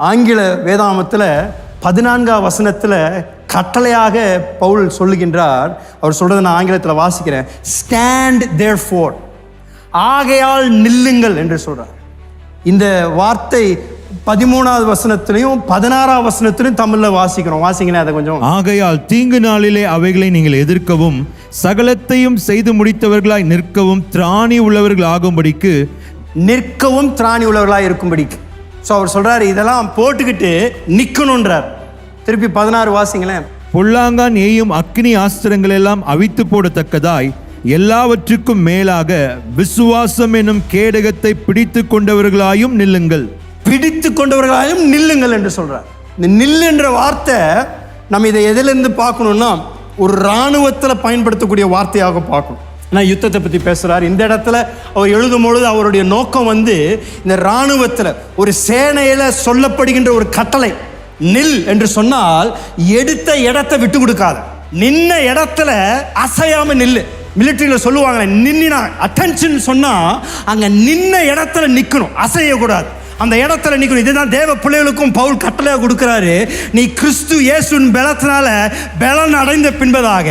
ஆங்கில வேதாமத்தில் 14ஆம் வசனத்தில் கட்டளையாக பவுல் சொல்லுகின்றார். அவர் சொல்றதை நான் ஆங்கிலத்தில் வாசிக்கிறேன். ஸ்டாண்ட் தேர்ஃபோர், ஆகையால் நில்லுங்கள் என்று சொல்றார். இந்த வார்த்தை 13ஆவது வசனத்திலையும் 16ஆம் வசனத்திலையும் தமிழ்ல வாசிக்கிறோம். வாசிங்களேன் அதை கொஞ்சம். ஆகையால் தீங்கு நாளிலே அவைகளை நீங்கள் எதிர்க்கவும் சகலத்தையும் செய்து முடித்தவர்களாய் நிற்கவும் திராணி உள்ளவர்கள் ஆகும்படிக்கு, நிற்கவும் திராணி உள்ளவர்களாய் இருக்கும்படிக்கு. ஸோ அவர் சொல்றாரு இதெல்லாம் போட்டுக்கிட்டு நிற்கணுன்றார். திருப்பி 16 வாசிங்களேன். பொல்லாங்கான் ஏயும் அக்கினி ஆஸ்திரங்கள் எல்லாம் அவித்து போடத்தக்கதாய் எல்லாவற்றுக்கும் மேலாக விசுவாசம் என்னும் கேடகத்தை பிடித்து கொண்டவர்களாயும் நில்லுங்கள். பிடித்து கொண்டவர்களாயும் நில்லுங்கள் என்று சொல்றார். இந்த நில் என்ற வார்த்தை நம்ம இதை எதிலிருந்து பார்க்கணும்னா ஒரு இராணுவத்தில் பயன்படுத்தக்கூடிய வார்த்தையாக பார்க்கணும். நான் யுத்தத்தை பற்றி பேசுகிறார். இந்த இடத்துல அவர் எழுதும் பொழுது அவருடைய நோக்கம் இந்த இராணுவத்தில் ஒரு சேனையில் சொல்லப்படுகின்ற ஒரு கட்டளை. நில் என்று சொன்னால் எடுத்த இடத்தை விட்டு கொடுக்காத, நின்ன இடத்துல அசையாம நில்லு. மிலிட்டரியில் சொல்லுவாங்க நின்னா அட்டென்ஷன் சொன்னா அங்க நின்ன இடத்துல நிக்கணும், அசையக்கூடாது, அந்த இடத்துல நிக்கணும். இதுதான் தேவ பிள்ளைகளுக்கும் பவுல் கட்டளையாக கொடுக்கிறாரு. நீ கிறிஸ்து இயேசுவின் பலத்தினால பலன் அடைந்த பின்பதாக,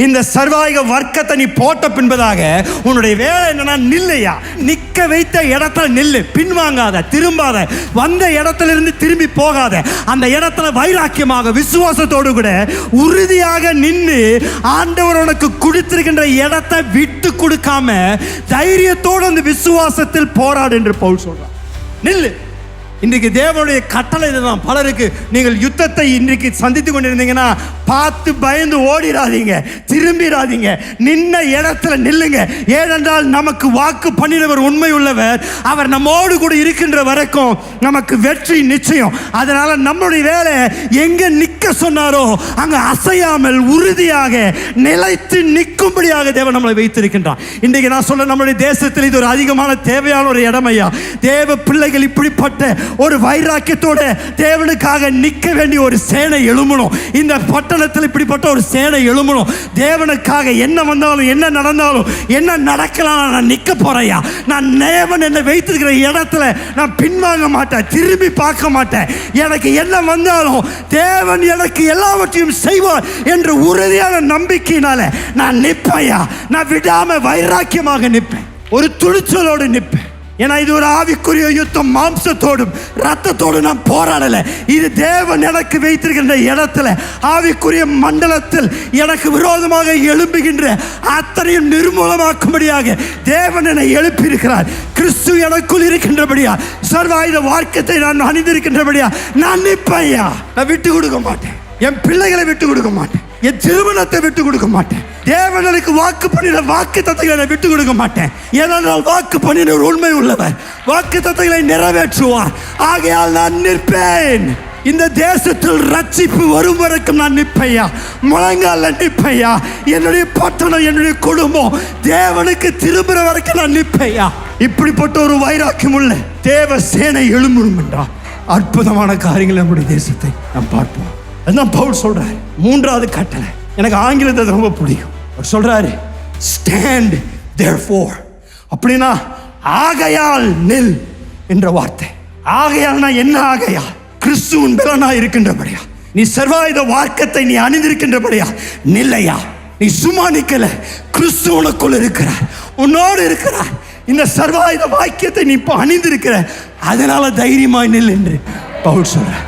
இந்த சர்வாயுக வர்க்கத்தை நீ போட்ட பின்பதாக உன்னுடைய வேலை என்னன்னா நில்லையா, நிக்க வைத்த இடத்துல நில்லு, பின்வாங்காத, திரும்பாத, வந்த இடத்துல இருந்து திரும்பி போகாத, அந்த இடத்துல வைராக்கியமாக விசுவாசத்தோடு கூட உறுதியாக நின்று ஆண்டவர் உனக்கு கொடுத்திருக்கின்ற இடத்தை விட்டு கொடுக்காம தைரியத்தோடு அந்த விசுவாசத்தில் போராடு என்று பவுல் சொல்றார். நில்லு. இன்றைக்கு தேவனுடைய கட்டளை இதுதான். பலருக்கு நீங்கள் யுத்தத்தை இன்றைக்கு சந்தித்து கொண்டிருந்தீங்கன்னா பார்த்து பயந்து ஓடிடாதீங்க, திரும்பிடாதீங்க, நின்ன இடத்துல நில்லுங்க. ஏனென்றால் நமக்கு வாக்கு பண்ணினவர் உண்மை உள்ளவர். அவர் நம்மோடு கூட இருக்கின்ற வரைக்கும் நமக்கு வெற்றி நிச்சயம். அதனால நம்முடைய வேலை எங்க நிக்க சொன்னாரோ அங்க அசையாமல் உறுதியாக நிலைத்து நிற்கும்படியாக தேவன் நம்மளை வைத்திருக்கின்றார். இன்றைக்கு நான் சொல்ல நம்முடைய தேசத்தில் இது ஒரு அதிகமான தேவையான ஒரு இடமையா. தேவ பிள்ளைகள் இப்படிப்பட்ட ஒரு வைராக்கியத்தோட தேவனுக்காக நிற்க வேண்டிய ஒரு சேனை எழும்பணும். இந்த பட்டணத்தில் இப்படிப்பட்ட ஒரு சேனை எழும்பணும். தேவனுக்காக என்ன வந்தாலும் என்ன நடந்தாலும் என்ன நடக்கலாம், நான் நிற்க போறையா, நான் தேவன் என்னை வைத்திருக்கிற இடத்துல நான் பின்வாங்க மாட்டேன், திரும்பி பார்க்க மாட்டேன். எனக்கு என்ன வந்தாலும் தேவன் எனக்கு எல்லாவற்றையும் செய்வார் என்ற உறுதியான நம்பிக்கையினால நான் நிற்பையா, நான் விடாம வைராக்கியமாக நிற்பேன், ஒரு துணிச்சலோடு நிற்பேன். ஏன்னா இது ஒரு ஆவிக்குரிய யுத்தம். மாம்சத்தோடும் ரத்தத்தோடும் நான் போராடல. இது தேவன் எனக்கு வைத்திருக்கின்ற இடத்துல ஆவிக்குரிய மண்டலத்தில் எனக்கு விரோதமாக எழும்புகின்ற அத்தனையும் நிர்மூலமாக்கும்படியாக தேவன் என்னை எழுப்பியிருக்கிறார். கிறிஸ்து எனக்குள் இருக்கின்றபடியா, சர்வாயுத வார்க்கத்தை நான் அணிந்திருக்கின்றபடியா நான் நிற்பையா, நான் விட்டு கொடுக்க மாட்டேன். என் பிள்ளைகளை விட்டு கொடுக்க மாட்டேன், என் திருமணத்தை விட்டு கொடுக்க மாட்டேன், தேவனுக்கு வாக்கு பண்ணின வாக்கு தத்தங்களை விட்டு கொடுக்க மாட்டேன். ஏனென்றால் வாக்கு பண்ணின உண்மை உள்ளவர், வாக்கு தத்தங்களை நிறைவேற்றுவார். ஆகையால் நான் நிற்பேன். இந்த தேசத்தில் ரட்சிப்பு வரும் வரைக்கும் நான் நிற்பையா, முழங்கால நிற்பையா. என்னுடைய பட்டணம், என்னுடைய குடும்பம் தேவனுக்கு திரும்புற வரைக்கும் நான் நிற்பையா. இப்படிப்பட்ட ஒரு வைராக்கியம் உள்ள தேவ சேனை எழும்பும் என்றால் அற்புதமான காரியங்கள் நம்முடைய தேசத்தை நாம் பார்ப்போம். அதுதான் பவுல் சொல்றாரு. 3வது கட்டளை எனக்கு ஆங்கிலத்தை ரொம்ப பிடிக்கும். அவர் சொல்றாரு ஸ்டாண்ட் தேர்ஃபோர். அப்படின்னா ஆகையால் நில் என்ற வார்த்தை. ஆகையால்னா என்ன? ஆகையால் கிறிஸ்துவின் பலனா இருக்கின்றபடியா, நீ சர்வாயுத வார்க்கத்தை நீ அணிந்திருக்கின்றபடியா நில்லையா. நீ சும்மா நிக்கல, கிறிஸ்து உனக்குள் இருக்கிறார், உன்னோடு இருக்கிறார். இந்த சர்வாயுத வாக்கியத்தை நீ இப்போ அணிந்திருக்கிற, அதனால தைரியமாய் நில் என்று பவுல் சொல்றார்.